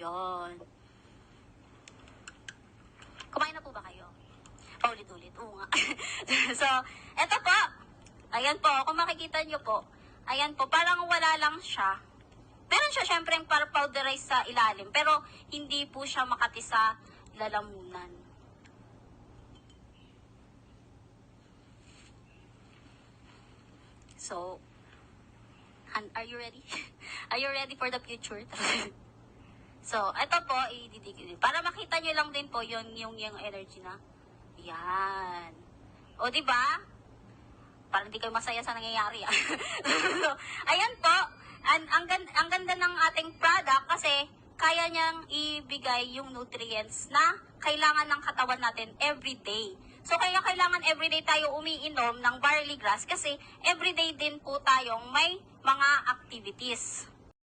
Yun. Kumain na po ba kayo? Paulit-ulit. Oo nga. So, eto po. Ayan po. Kung makikita nyo po. Ayan po. Parang wala lang siya. Meron siya syempre yung powderize sa ilalim. Pero hindi po siya makati sa lalamunan. So, are you ready? Are you ready for the future? So, ito po, ididikit. Para makita nyo lang din po yung energy na. Yan. O, di ba? Parang hindi kayo masaya sa nangyayari. So, ayan po. Ang ganda ng ating product kasi kaya niyang ibigay yung nutrients na kailangan ng katawan natin everyday. So, kaya kailangan everyday tayo umiinom ng barley grass kasi everyday din po tayong may mga activities.